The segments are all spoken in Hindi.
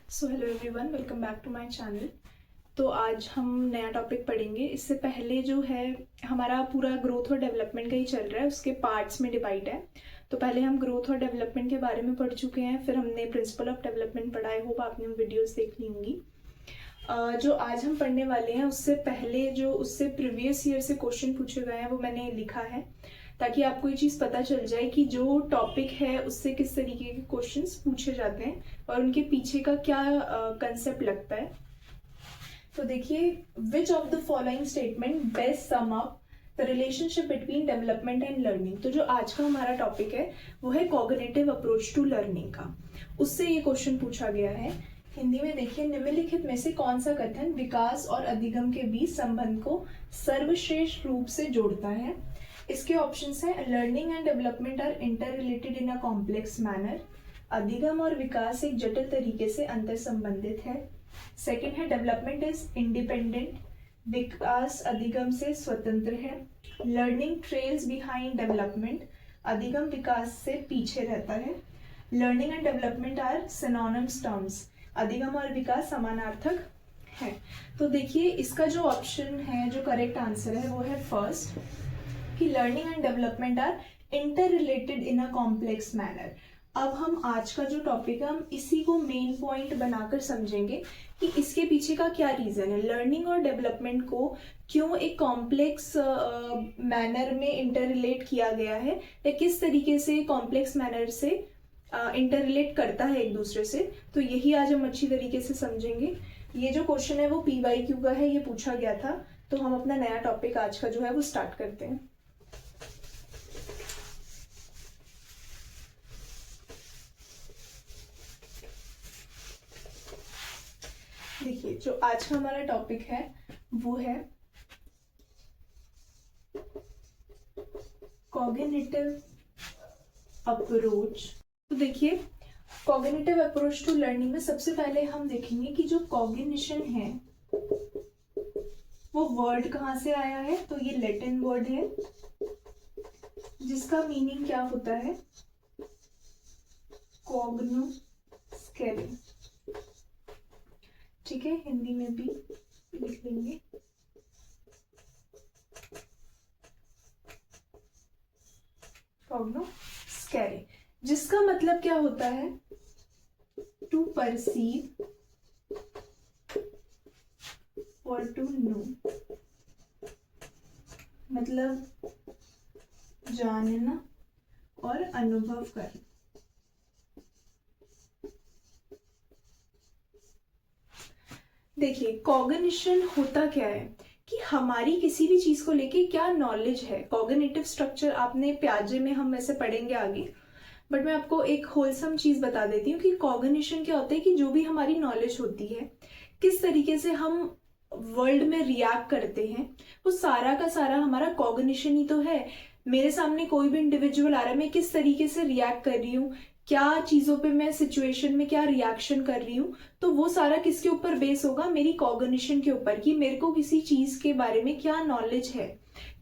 So hello everyone, welcome back to my channel. तो आज हम नया टॉपिक पढ़ेंगे। इससे पहले जो है हमारा पूरा ग्रोथ और डेवलपमेंट का ही चल रहा है, उसके पार्ट्स में डिवाइड है। तो पहले हम ग्रोथ और डेवलपमेंट के बारे में पढ़ चुके हैं, फिर हमने प्रिंसिपल ऑफ डेवलपमेंट पढ़ा है। होप आपने वीडियोस देख ली होंगी। जो आज हम पढ़ने वाले हैं उससे पहले जो उससे प्रीवियस ईयर से क्वेश्चन पूछे गए हैं वो मैंने लिखा है, ताकि आपको ये चीज़ पता चल जाए कि जो टॉपिक है उससे किस तरीके के क्वेश्चंस पूछे जाते हैं और उनके पीछे का क्या कंसेप्ट लगता है। तो देखिए, which of the following statement best sum up the relationship between development and learning. तो जो आज का हमारा टॉपिक है वो है कॉग्निटिव अप्रोच टू लर्निंग का, उससे ये क्वेश्चन पूछा गया है। हिंदी में देखिए, निम्नलिखित में से कौन सा कथन विकास और अधिगम के बीच संबंध को सर्वश्रेष्ठ रूप से जोड़ता है। इसके ऑप्शंस हैं, learning and development are interrelated in a complex manner, अधिगम और विकास एक जटिल तरीके से अंतर संबंधित है। सेकेंड है, डेवलपमेंट इज इंडिपेंडेंट, विकास अधिगम से स्वतंत्र है। लर्निंग ट्रेल्स बिहाइंड डेवलपमेंट, अधिगम विकास से पीछे रहता है। Learning and development are synonyms terms, अधिगम और विकास समानार्थक है। तो देखिए, इसका जो ऑप्शन है, जो करेक्ट आंसर है वो है फर्स्ट, कि learning and development are interrelated in a complex manner. अब हम आज का जो टॉपिक है हम इसी को मेन पॉइंट बनाकर समझेंगे कि इसके पीछे का क्या रीजन है, लर्निंग और डेवलपमेंट को क्यों एक कॉम्प्लेक्स मैनर में इंटर रिलेट किया गया है, या किस तरीके से कॉम्प्लेक्स मैनर से इंटर रिलेट करता है एक दूसरे से। तो यही आज हम अच्छी तरीके से समझेंगे। ये जो क्वेश्चन है वो PYQ का है, ये पूछा गया था। तो हम अपना नया टॉपिक आज का जो है वो स्टार्ट करते हैं। देखिए, जो आज का हमारा टॉपिक है वो है कॉग्निटिव अप्रोच। तो देखिए, कॉग्निटिव अप्रोच टू लर्निंग में सबसे पहले हम देखेंगे कि जो कॉग्निशन है वो वर्ड कहाँ से आया है। तो ये लैटिन वर्ड है जिसका मीनिंग क्या होता है, कॉग्नोस्केरे। ठीक है, हिंदी में भी लिख लेंगे। कॉग्नोस्केरे, जिसका मतलब क्या होता है, टू परसीव और टू नो, मतलब जानना और अनुभव करना। देखिए, कॉग्निशन होता क्या है कि हमारी किसी भी चीज को लेके क्या नॉलेज है। कॉग्निटिव स्ट्रक्चर आपने प्याजे में हम वैसे पढ़ेंगे आगे, बट मैं आपको एक होलसम चीज बता देती हूँ कि कॉग्निशन क्या होता है कि जो भी हमारी नॉलेज होती है, किस तरीके से हम वर्ल्ड में रिएक्ट करते हैं, वो सारा का सारा हमारा कॉग्निशन ही तो है। मेरे सामने कोई भी इंडिविजुअल आ रहा है, मैं किस तरीके से रिएक्ट कर रही हूँ, क्या चीजों पे मैं सिचुएशन में क्या रिएक्शन कर रही हूँ, तो वो सारा किसके ऊपर बेस होगा, मेरी कॉग्निशन के ऊपर, कि मेरे को किसी चीज के बारे में क्या नॉलेज है,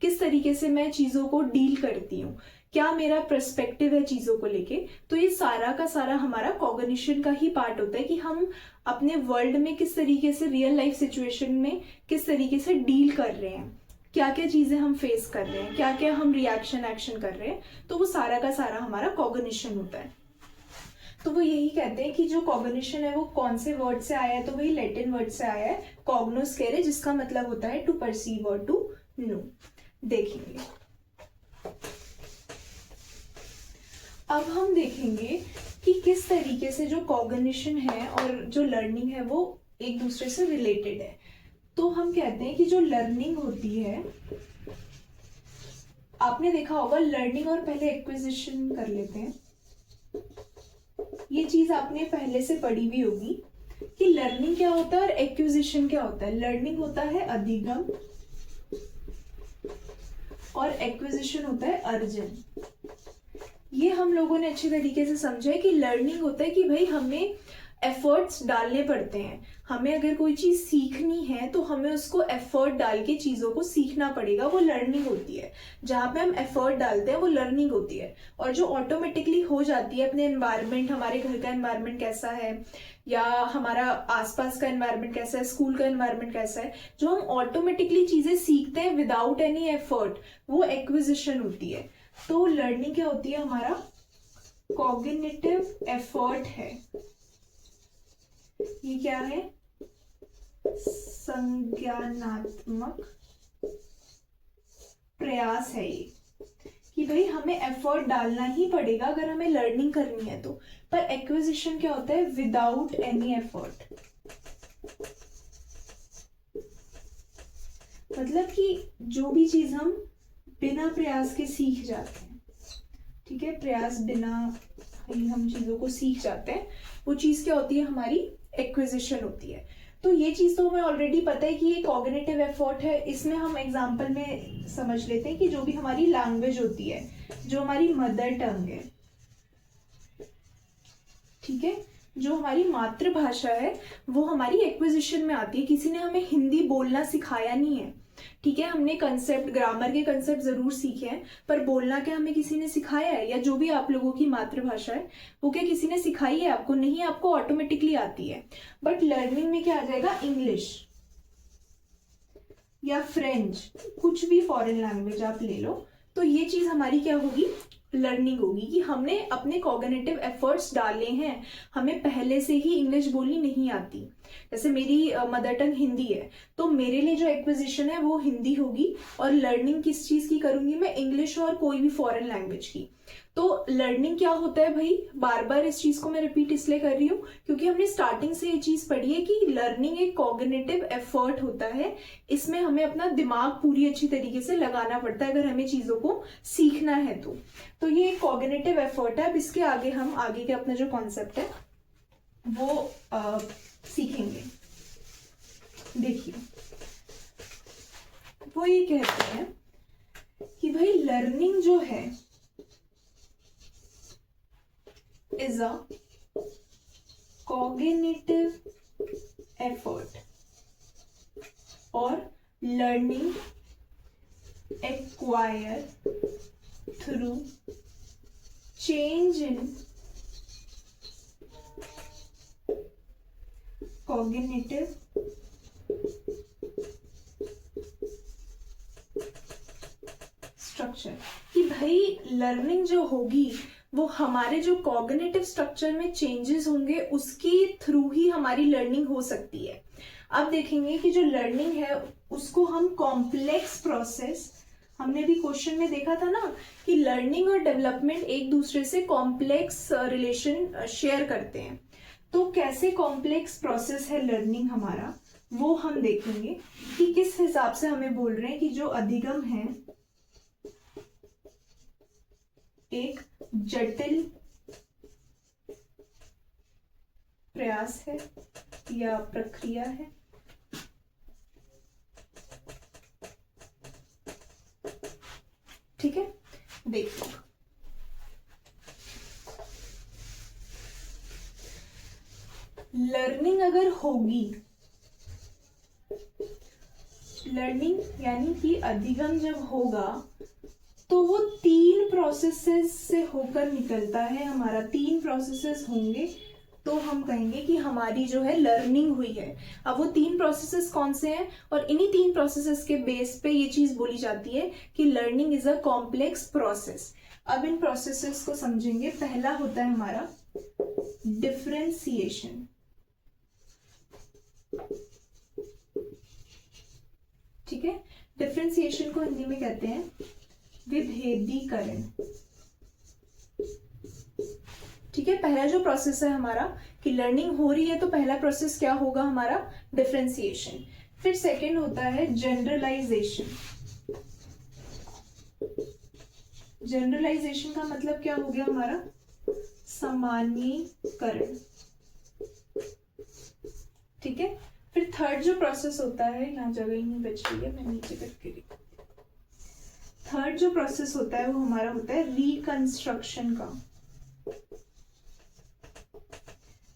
किस तरीके से मैं चीजों को डील करती हूँ, क्या मेरा पर्सपेक्टिव है चीजों को लेके। तो ये सारा का सारा हमारा कॉग्निशन का ही पार्ट होता है कि हम अपने वर्ल्ड में किस तरीके से रियल लाइफ सिचुएशन में किस तरीके से डील कर रहे हैं, क्या क्या चीजें हम फेस कर रहे हैं, क्या क्या हम रिएक्शन एक्शन कर रहे हैं। तो वो सारा का सारा हमारा कॉग्निशन होता है। तो वो यही कहते हैं कि जो कॉग्निशन है वो कौन से वर्ड से आया है, तो वही लैटिन वर्ड से आया है, कॉग्नोस्केरे, जिसका मतलब होता है टू परसीव और टू नो। देखेंगे, अब हम देखेंगे कि किस तरीके से जो कॉग्निशन है और जो लर्निंग है वो एक दूसरे से रिलेटेड है। तो हम कहते हैं कि जो लर्निंग होती है, आपने देखा होगा लर्निंग, और पहले एक्विजिशन कर लेते हैं। ये चीज आपने पहले से पढ़ी भी होगी कि लर्निंग क्या होता है और एक्विजिशन क्या होता है। लर्निंग होता है अधिगम और एक्विजिशन होता है अर्जन। ये हम लोगों ने अच्छी तरीके से समझा है कि लर्निंग होता है कि भाई हमें एफर्ट्स डालने पड़ते हैं, हमें अगर कोई चीज सीखनी है तो हमें उसको एफर्ट डाल के चीजों को सीखना पड़ेगा, वो लर्निंग होती है। जहां पे हम एफर्ट डालते हैं वो लर्निंग होती है, और जो ऑटोमेटिकली हो जाती है अपने एनवायरनमेंट, हमारे घर का एनवायरनमेंट कैसा है, या हमारा आसपास का एनवायरनमेंट कैसा है, स्कूल का एनवायरनमेंट कैसा है, जो हम ऑटोमेटिकली चीजें सीखते हैं विदाउट एनी एफर्ट, वो एक्विजिशन होती है। तो लर्निंग क्या होती है, हमारा कॉग्निटिव एफर्ट है। ये क्या है, संज्ञानात्मक प्रयास है ये, कि भाई हमें एफर्ट डालना ही पड़ेगा अगर हमें लर्निंग करनी है तो। पर एक्विजिशन क्या होता है, विदाउट एनी एफर्ट, मतलब कि जो भी चीज हम बिना प्रयास के सीख जाते हैं, ठीक है, प्रयास बिना ही हम चीजों को सीख जाते हैं, वो चीज क्या होती है, हमारी एक्विजिशन होती है। तो ये चीज तो हमें ऑलरेडी पता है कि ये कॉग्निटिव एफर्ट है। इसमें हम एग्जांपल में समझ लेते हैं कि जो भी हमारी लैंग्वेज होती है, जो हमारी मदर टंग है, ठीक है, जो हमारी मातृभाषा है, वो हमारी एक्विजिशन में आती है। किसी ने हमें हिंदी बोलना सिखाया नहीं है, ठीक है, हमने कंसेप्ट, ग्रामर के कंसेप्ट जरूर सीखे हैं, पर बोलना क्या हमें किसी ने सिखाया है? या जो भी आप लोगों की मातृभाषा है वो क्या किसी ने सिखाई है आपको? नहीं, आपको ऑटोमेटिकली आती है। बट लर्निंग में क्या आ जाएगा, इंग्लिश या फ्रेंच, कुछ भी फॉरेन लैंग्वेज आप ले लो, तो ये चीज हमारी क्या होगी, लर्निंग होगी, कि हमने अपने कॉग्निटिव एफर्ट्स डाले हैं। हमें पहले से ही इंग्लिश बोलनी नहीं आती। जैसे मेरी मदर टंग हिंदी है, तो मेरे लिए जो एक्विजिशन है वो हिंदी होगी, और लर्निंग किस चीज की करूंगी मैं, इंग्लिश और कोई भी फॉरेन लैंग्वेज की। तो लर्निंग क्या होता है भाई, बार बार इस चीज को मैं रिपीट इसलिए कर रही हूँ क्योंकि हमने स्टार्टिंग से ये चीज पढ़ी है कि लर्निंग एक कॉग्निटिव एफर्ट होता है। इसमें हमें अपना दिमाग पूरी अच्छी तरीके से लगाना पड़ता है अगर हमें चीजों को सीखना है तो ये एक कॉग्निटिव एफर्ट है। अब इसके आगे हम आगे के अपना जो कॉन्सेप्ट है वो सीखेंगे। देखिए, वो ये कहते हैं कि भाई लर्निंग जो है is a cognitive effort or learning acquired through change in cognitive structure. कि भाई लर्निंग जो होगी वो हमारे जो कॉग्निटिव स्ट्रक्चर में चेंजेस होंगे उसके थ्रू ही हमारी लर्निंग हो सकती है। अब देखेंगे कि जो लर्निंग है उसको हम कॉम्प्लेक्स प्रोसेस, हमने भी क्वेश्चन में देखा था ना कि लर्निंग और डेवलपमेंट एक दूसरे से कॉम्प्लेक्स रिलेशन शेयर करते हैं। तो कैसे कॉम्प्लेक्स प्रोसेस है लर्निंग हमारा, वो हम देखेंगे कि किस हिसाब से हमें बोल रहे हैं कि जो अधिगम है एक जटिल प्रयास है या प्रक्रिया है। ठीक है, देखो लर्निंग अगर होगी, लर्निंग यानी कि अधिगम जब होगा तो वो 3 प्रोसेसेस से होकर निकलता है हमारा। 3 प्रोसेसेस होंगे तो हम कहेंगे कि हमारी जो है लर्निंग हुई है। अब वो 3 प्रोसेसेस कौन से हैं, और इन्हीं 3 प्रोसेसेस के बेस पे ये चीज बोली जाती है कि learning is a complex process. अब इन प्रोसेसेस को समझेंगे। पहला होता है हमारा डिफरेंशिएशन, ठीक है। डिफरेंशिएशन को हिंदी में कहते हैं विभेदीकरण, ठीक है। पहला जो प्रोसेस है हमारा कि लर्निंग हो रही है तो पहला प्रोसेस क्या होगा हमारा, डिफरेंशिएशन। फिर सेकंड होता है जनरलाइजेशन। जनरलाइजेशन का मतलब क्या हो गया हमारा, सामान्यीकरण, ठीक है। फिर थर्ड जो प्रोसेस होता है, यहाँ जगह ही नहीं बच रही है, मैं नीचे करके लिखूं। थर्ड जो प्रोसेस होता है वो हमारा होता है रिकंस्ट्रक्शन का।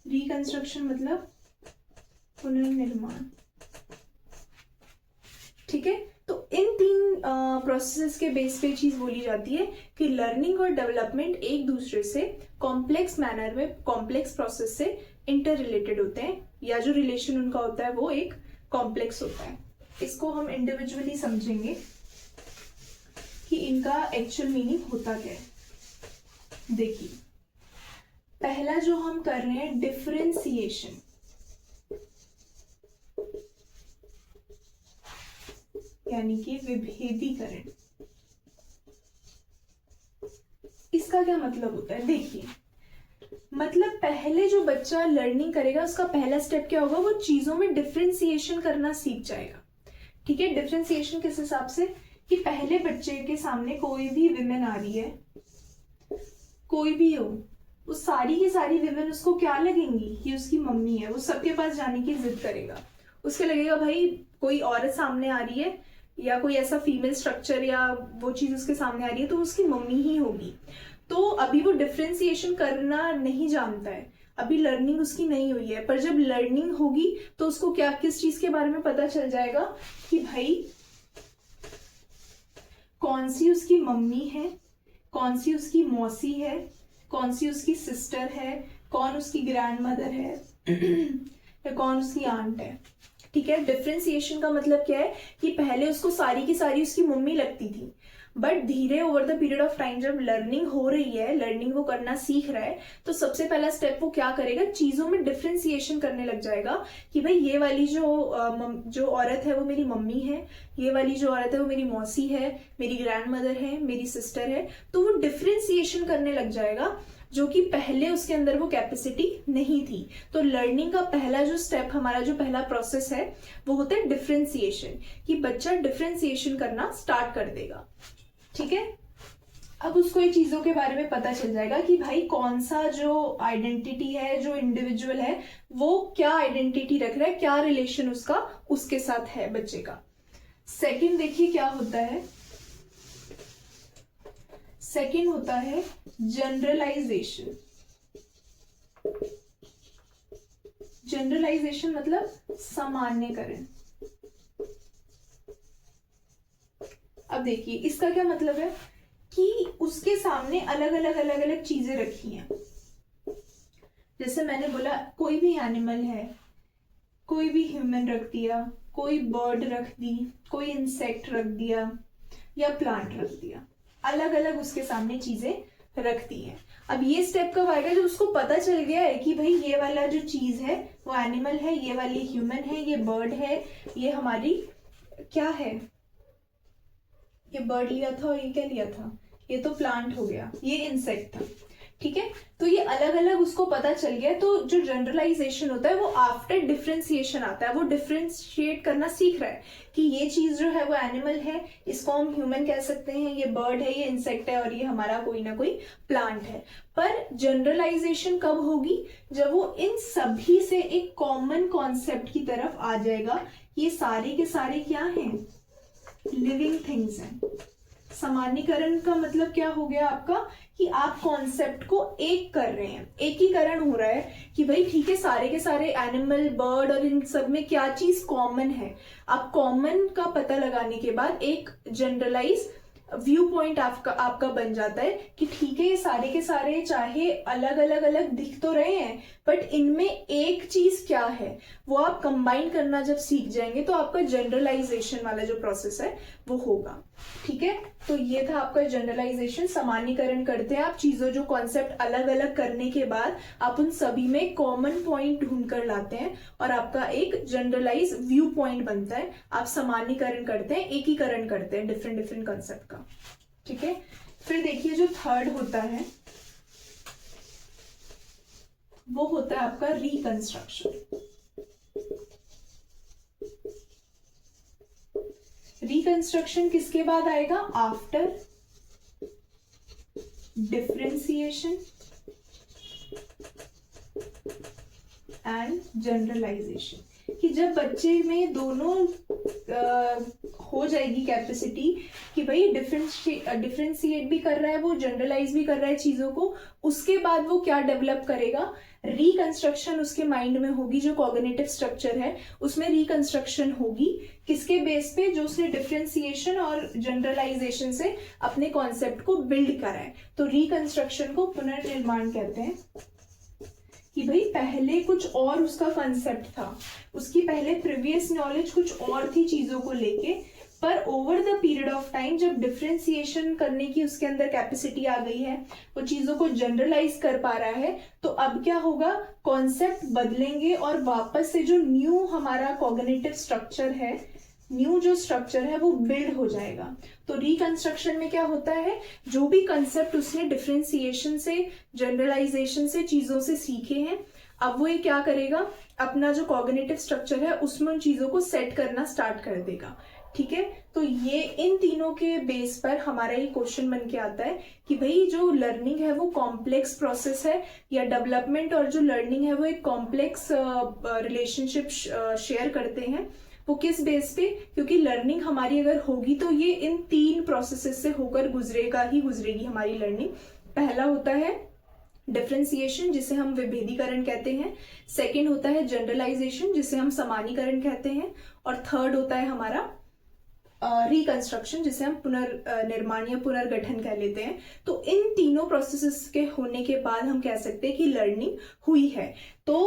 रिकंस्ट्रक्शन मतलब पुनर्निर्माण, ठीक है। तो इन 3 प्रोसेसेस के बेस पे चीज बोली जाती है कि लर्निंग और डेवलपमेंट एक दूसरे से कॉम्प्लेक्स मैनर में, कॉम्प्लेक्स प्रोसेस से इंटर रिलेटेड होते हैं, या जो रिलेशन उनका होता है वो एक कॉम्प्लेक्स होता है। इसको हम इंडिविजुअली समझेंगे कि इनका एक्चुअल मीनिंग होता क्या है। देखिए, पहला जो हम कर रहे हैं डिफरेंशिएशन, यानी कि विभेदीकरण। इसका क्या मतलब होता है? देखिए, मतलब पहले जो बच्चा लर्निंग करेगा उसका पहला स्टेप क्या होगा, वो चीजों में डिफरेंशिएशन करना सीख जाएगा। ठीक है, डिफरेंशिएशन किस हिसाब से कि पहले बच्चे के सामने कोई भी विमेन आ रही है, कोई भी हो, वो सारी की सारी विमेन उसको क्या लगेंगी कि उसकी मम्मी है। वो सबके पास जाने की जिद करेगा, उसके लगेगा भाई कोई औरत सामने आ रही है या कोई ऐसा फीमेल स्ट्रक्चर या वो चीज उसके सामने आ रही है तो उसकी मम्मी ही होगी। तो अभी वो डिफरेंशिएशन करना नहीं जानता है, अभी लर्निंग उसकी नहीं हुई है। पर जब लर्निंग होगी तो उसको क्या किस चीज के बारे में पता चल जाएगा कि भाई कौन सी उसकी मम्मी है, कौन सी उसकी मौसी है, कौन सी उसकी सिस्टर है, कौन उसकी ग्रैंड मदर है या कौन उसकी आंट है। ठीक है, डिफरेंशिएशन का मतलब क्या है कि पहले उसको सारी की सारी उसकी मम्मी लगती थी, बट धीरे over the period of time जब लर्निंग हो रही है, लर्निंग वो करना सीख रहा है, तो सबसे पहला स्टेप वो क्या करेगा, चीजों में डिफरेंशिएशन करने लग जाएगा कि भाई ये वाली जो औरत है वो मेरी मम्मी है, ये वाली जो औरत है वो मेरी मौसी है, मेरी ग्रैंड मदर है, मेरी सिस्टर है। तो वो डिफरेंशिएशन करने लग जाएगा, जो कि पहले उसके अंदर वो कैपेसिटी नहीं थी। तो लर्निंग का पहला जो स्टेप, हमारा जो पहला प्रोसेस है वो होता है डिफरेंशिएशन, कि बच्चा डिफरेंशिएशन करना स्टार्ट कर देगा। ठीक है, अब उसको ये चीजों के बारे में पता चल जाएगा कि भाई कौन सा जो आइडेंटिटी है, जो इंडिविजुअल है, वो क्या आइडेंटिटी रख रहा है, क्या रिलेशन उसका उसके साथ है बच्चे का। सेकंड देखिए क्या होता है, सेकंड होता है जनरलाइजेशन। जनरलाइजेशन मतलब सामान्यकरण। अब देखिए इसका क्या मतलब है कि उसके सामने अलग अलग चीजें रखी हैं। जैसे मैंने बोला कोई भी एनिमल है, कोई भी ह्यूमन रख दिया, कोई बर्ड रख दी, कोई इंसेक्ट रख दिया या प्लांट रख दिया, अलग अलग उसके सामने चीजें रख दी है। अब ये स्टेप कब आएगा, जब उसको पता चल गया है कि भाई ये वाला जो चीज है वो एनिमल है, ये वाली ह्यूमन है, ये बर्ड है, ये हमारी क्या है, ये बर्ड लिया था और ये क्या लिया था, ये तो प्लांट हो गया, ये इंसेक्ट था। ठीक है, तो ये अलग अलग उसको पता चल गया। तो जो जनरलाइजेशन होता है वो आफ्टर डिफरेंशिएशन आता है, वो डिफरेंशिएट करना सीख रहा है कि ये चीज जो है वो एनिमल है, इसको हम ह्यूमन कह सकते हैं, ये बर्ड है, ये इंसेक्ट है और ये हमारा कोई ना कोई प्लांट है। पर जनरलाइजेशन कब होगी, जब वो इन सभी से एक कॉमन कॉन्सेप्ट की तरफ आ जाएगा। ये सारे के सारे क्या हैं, लिविंग थिंग्स हैं। सामान्यीकरण का मतलब क्या हो गया आपका कि आप कॉन्सेप्ट को एक कर रहे हैं, एकीकरण हो रहा है कि भाई ठीक है सारे के सारे एनिमल, बर्ड और इन सब में क्या चीज कॉमन है। आप कॉमन का पता लगाने के बाद एक जनरलाइज व्यू पॉइंट आपका बन जाता है कि ठीक है ये सारे के सारे चाहे अलग अलग दिख तो रहे हैं, बट इनमें एक चीज क्या है वो आप कंबाइन करना जब सीख जाएंगे तो आपका जनरलाइजेशन वाला जो प्रोसेस है वो होगा। ठीक है, तो ये था आपका जनरलाइजेशन। सामान्यीकरण करते हैं आप चीजों, जो कॉन्सेप्ट अलग अलग करने के बाद आप उन सभी में कॉमन पॉइंट ढूंढ कर लाते हैं और आपका एक जनरलाइज व्यू पॉइंट बनता है। आप सामान्यीकरण करते हैं, एकीकरण करते हैं डिफरेंट कॉन्सेप्ट का। ठीक है, फिर देखिए जो थर्ड होता है वो होता है आपका रिकंस्ट्रक्शन। रिकंस्ट्रक्शन किसके बाद आएगा, आफ्टर डिफरेंशिएशन एंड जनरलाइजेशन। कि जब बच्चे में दोनों हो जाएगी कैपेसिटी कि भाई डिफरेंशिएट भी कर रहा है, वो जनरलाइज भी कर रहा है चीजों को, उसके बाद वो क्या डेवलप करेगा, रिकंस्ट्रक्शन उसके माइंड में होगी। जो कॉग्निटिव स्ट्रक्चर है उसमें रिकंस्ट्रक्शन होगी, किसके बेस पे, जो उसने डिफरेंशिएशन और जनरलाइजेशन से अपने कॉन्सेप्ट को बिल्ड करा है। तो रिकंस्ट्रक्शन को पुनर्निर्माण कहते हैं कि भाई पहले कुछ और उसका कंसेप्ट था, उसकी पहले प्रीवियस नॉलेज कुछ और थी चीजों को लेके, पर over the period of time जब डिफ्रेंसिएशन करने की उसके अंदर कैपेसिटी आ गई है, वो चीजों को जनरलाइज कर पा रहा है, तो अब क्या होगा, कॉन्सेप्ट बदलेंगे और वापस से जो न्यू हमारा कॉग्निटिव स्ट्रक्चर है, न्यू जो स्ट्रक्चर है वो बिल्ड हो जाएगा। तो रिकंस्ट्रक्शन में क्या होता है, जो भी कंसेप्ट उसने डिफरेंशिएशन से, जनरलाइजेशन से, चीजों से सीखे हैं, अब वो ये क्या करेगा, अपना जो कॉग्निटिव स्ट्रक्चर है उसमें उन चीजों को सेट करना स्टार्ट कर देगा। ठीक है, तो ये इन तीनों के बेस पर हमारा ये क्वेश्चन बन के आता है कि भाई जो लर्निंग है वो कॉम्प्लेक्स प्रोसेस है, या डेवलपमेंट और जो लर्निंग है वो एक कॉम्प्लेक्स रिलेशनशिप शेयर करते हैं। वो किस बेस पे, क्योंकि लर्निंग हमारी अगर होगी तो ये इन तीन प्रोसेसेस से होकर गुजरेगी हमारी लर्निंग। पहला होता है डिफरेंशिएशन, जिसे हम विभेदीकरण कहते हैं। सेकंड होता है जनरलाइजेशन, जिसे हम सामान्यीकरण कहते हैं। और थर्ड होता है हमारा रिकंस्ट्रक्शन, जिसे हम पुनर्निर्माण या पुनर्गठन कह लेते हैं। तो इन तीनों प्रोसेसेस के होने के बाद हम कह सकते हैं कि लर्निंग हुई है। तो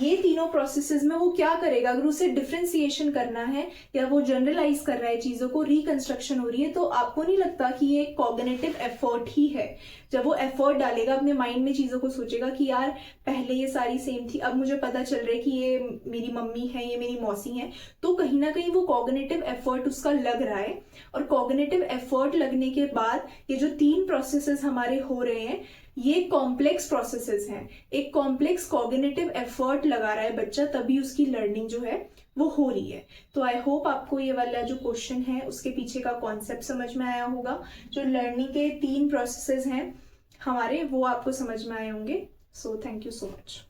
ये तीनों प्रोसेसेस में वो क्या करेगा, अगर उसे डिफरेंशिएशन करना है या वो जनरलाइज कर रहा है चीजों को, रिकंस्ट्रक्शन हो रही है, तो आपको नहीं लगता कि ये कॉग्निटिव एफर्ट ही है। जब वो एफर्ट डालेगा, अपने माइंड में चीजों को सोचेगा कि यार पहले ये सारी सेम थी, अब मुझे पता चल रहा है कि ये मेरी मम्मी है, ये मेरी मौसी है, तो कहीं ना कहीं वो कॉग्निटिव एफर्ट उसका लग रहा है। और कॉग्निटिव एफर्ट लगने के बाद ये जो तीन प्रोसेसेस हमारे हो रहे हैं, ये कॉम्प्लेक्स प्रोसेसेस हैं। एक कॉम्प्लेक्स कॉग्निटिव एफर्ट लगा रहा है बच्चा, तभी उसकी लर्निंग जो है वो हो रही है। तो आई होप आपको ये वाला जो क्वेश्चन है उसके पीछे का कॉन्सेप्ट समझ में आया होगा। जो लर्निंग के तीन प्रोसेसेस हैं हमारे, वो आपको समझ में आए होंगे। So thank you so much.